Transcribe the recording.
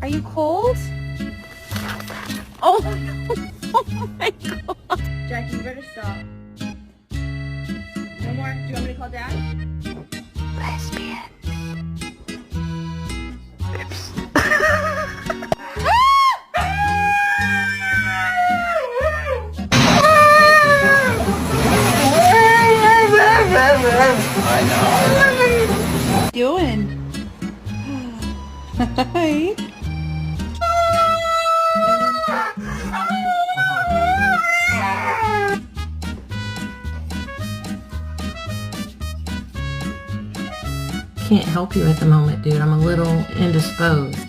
you cold? Oh, oh my God. Jackie, you better stop. No more. Do you want me to call Dad? Lesbian. I know. What are you doing? Hi. Can't help you at the moment, dude. I'm a little indisposed.